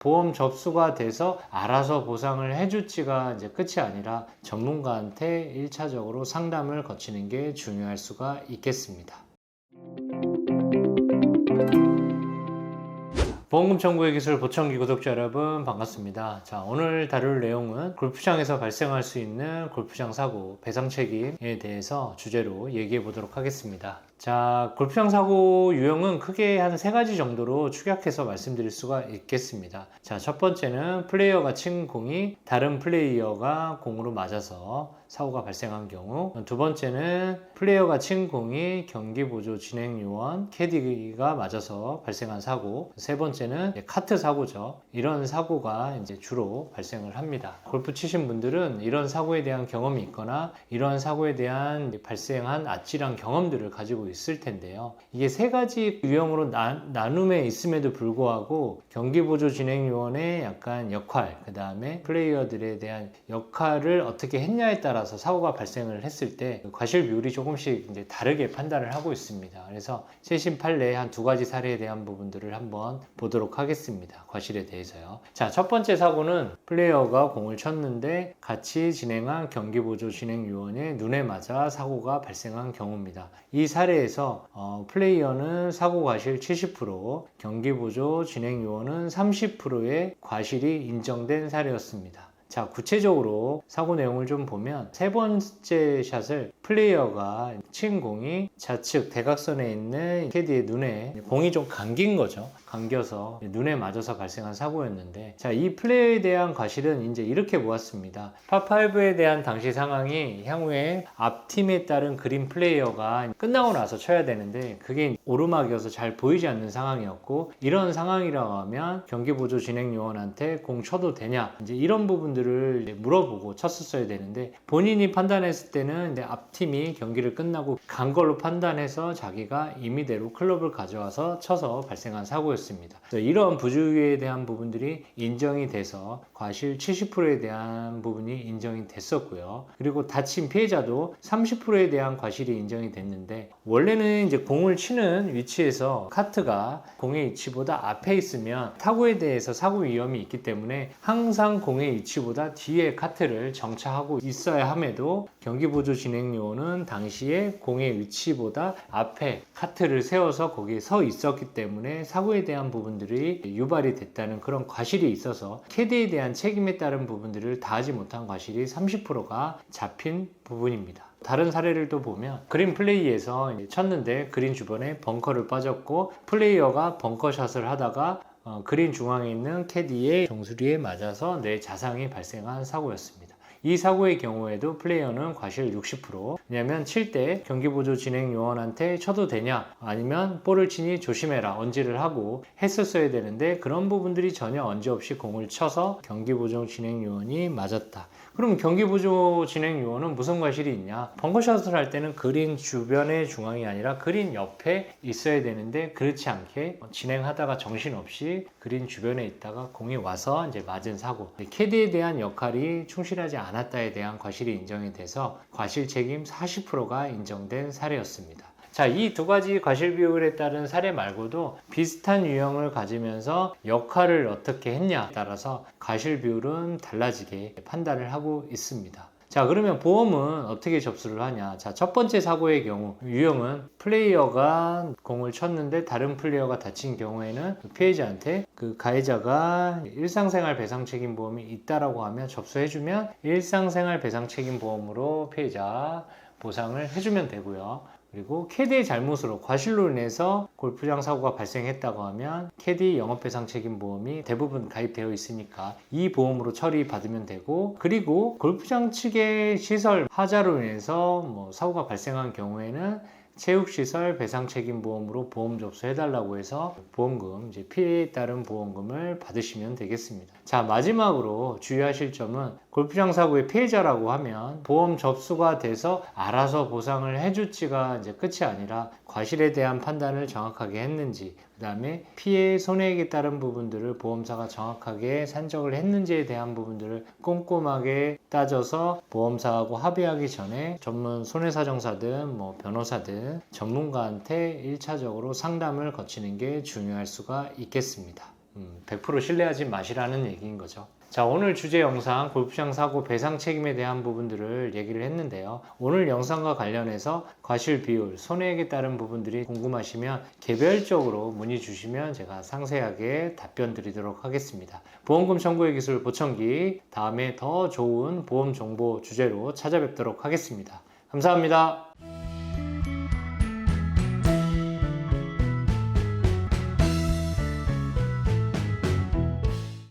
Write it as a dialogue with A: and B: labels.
A: 보험 접수가 돼서 알아서 보상을 해줄지가 이제 끝이 아니라 전문가한테 1차적으로 상담을 거치는 게 중요할 수가 있겠습니다. 보험금 청구의 기술 보청기 구독자 여러분 반갑습니다. 자, 오늘 다룰 내용은 골프장에서 발생할 수 있는 골프장 사고 배상 책임에 대해서 주제로 얘기해 보도록 하겠습니다. 자, 골프장 사고 유형은 크게 한 3가지 정도로 축약해서 말씀드릴 수가 있겠습니다. 자, 첫 번째는 플레이어가 친 공이 다른 플레이어가 공으로 맞아서 사고가 발생한 경우, 두 번째는 플레이어가 친 공이 경기보조 진행요원 캐디가 맞아서 발생한 사고, 세 번째는 카트 사고죠. 이런 사고가 이제 주로 발생을 합니다. 골프 치신 분들은 이런 사고에 대한 경험이 있거나 이런 사고에 대한 발생한 아찔한 경험들을 가지고 있을 텐데요. 이게 3가지 유형으로 나눔에 있음에도 불구하고 경기보조 진행요원의 약간 역할, 그 다음에 플레이어들에 대한 역할을 어떻게 했냐에 따라서 사고가 발생을 했을 때 과실 비율이 조금씩 이제 다르게 판단을 하고 있습니다. 그래서 최신 판례 한 2가지 사례에 대한 부분들을 한번 보도록 하겠습니다. 과실에 대해서요. 자, 첫 번째 사고는 플레이어가 공을 쳤는데 같이 진행한 경기보조 진행요원의 눈에 맞아 사고가 발생한 경우입니다. 이 사례에서 플레이어는 사고 과실 70%, 경기보조 진행요원은 30%의 과실이 인정된 사례였습니다. 자, 구체적으로 사고 내용을 좀 보면 세 번째 샷을 플레이어가 친 공이 좌측 대각선에 있는 캐디의 눈에 공이 좀 감긴 거죠. 감겨서 눈에 맞아서 발생한 사고였는데, 자, 이 플레이어에 대한 과실은 이제 이렇게 보았습니다. 파5에 대한 당시 상황이 향후에 앞팀에 따른 그린 플레이어가 끝나고 나서 쳐야 되는데 그게 오르막이어서 잘 보이지 않는 상황이었고, 이런 상황이라고 하면 경기보조 진행요원한테 공 쳐도 되냐, 이제 이런 부분들을 물어보고 쳤었어야 되는데, 본인이 판단했을 때는 이제 앞팀이 경기를 끝나고 간 걸로 판단해서 자기가 임의대로 클럽을 가져와서 쳐서 발생한 사고였습니다. 이러한 부주의에 대한 부분들이 인정이 돼서 과실 70%에 대한 부분이 인정이 됐었고요. 그리고 다친 피해자도 30%에 대한 과실이 인정이 됐는데, 원래는 이제 공을 치는 위치에서 카트가 공의 위치보다 앞에 있으면 타구에 대해서 사고 위험이 있기 때문에 항상 공의 위치보다 뒤에 카트를 정차하고 있어야 함에도 경기보조 진행요원은 당시에 공의 위치보다 앞에 카트를 세워서 거기에 서 있었기 때문에 사고에 대한 부분들이 유발이 됐다는 그런 과실이 있어서 캐디에 대한 책임에 따른 부분들을 다하지 못한 과실이 30%가 잡힌 부분입니다. 다른 사례를 또 보면 그린 플레이에서 쳤는데 그린 주변에 벙커를 빠졌고 플레이어가 벙커샷을 하다가 그린 중앙에 있는 캐디의 정수리에 맞아서 뇌 자상이 발생한 사고였습니다. 이 사고의 경우에도 플레이어는 과실 60%, 왜냐면 칠 때 경기보조 진행요원한테 쳐도 되냐, 아니면 볼을 치니 조심해라 언지를 하고 했었어야 되는데 그런 부분들이 전혀 언지 없이 공을 쳐서 경기보조 진행요원이 맞았다. 그럼 경기보조 진행요원은 무슨 과실이 있냐? 벙커샷을 할 때는 그린 주변의 중앙이 아니라 그린 옆에 있어야 되는데 그렇지 않게 진행하다가 정신없이 그린 주변에 있다가 공이 와서 이제 맞은 사고, 캐디에 대한 역할이 충실하지 않았다에 대한 과실이 인정이 돼서 과실 책임 40%가 인정된 사례였습니다. 자, 이 2가지 과실 비율에 따른 사례 말고도 비슷한 유형을 가지면서 역할을 어떻게 했냐에 따라서 과실 비율은 달라지게 판단을 하고 있습니다. 자, 그러면 보험은 어떻게 접수를 하냐? 자, 첫 번째 사고의 경우 유형은 플레이어가 공을 쳤는데 다른 플레이어가 다친 경우에는 피해자한테 그 가해자가 일상생활 배상책임보험이 있다라고 하면 접수해주면 일상생활 배상책임보험으로 피해자 보상을 해주면 되고요. 그리고 캐디의 잘못으로 과실로 인해서 골프장 사고가 발생했다고 하면 캐디 영업배상책임보험이 대부분 가입되어 있으니까 이 보험으로 처리받으면 되고, 그리고 골프장 측의 시설 하자로 인해서 사고가 발생한 경우에는 체육시설 배상책임보험으로 보험 접수해달라고 해서 보험금, 이제 피해에 따른 보험금을 받으시면 되겠습니다. 자, 마지막으로 주의하실 점은 골프장 사고의 피해자라고 하면 보험 접수가 돼서 알아서 보상을 해줄지가 이제 끝이 아니라 과실에 대한 판단을 정확하게 했는지, 그 다음에 피해 손해액에 따른 부분들을 보험사가 정확하게 산정을 했는지에 대한 부분들을 꼼꼼하게 따져서 보험사하고 합의하기 전에 전문 손해사정사든 변호사든 전문가한테 1차적으로 상담을 거치는 게 중요할 수가 있겠습니다. 100% 신뢰하지 마시라는 얘기인 거죠. 자, 오늘 주제 영상 골프장 사고 배상 책임에 대한 부분들을 얘기를 했는데요. 오늘 영상과 관련해서 과실 비율, 손해액에 따른 부분들이 궁금하시면 개별적으로 문의 주시면 제가 상세하게 답변 드리도록 하겠습니다. 보험금 청구의 기술 보청기, 다음에 더 좋은 보험 정보 주제로 찾아뵙도록 하겠습니다. 감사합니다.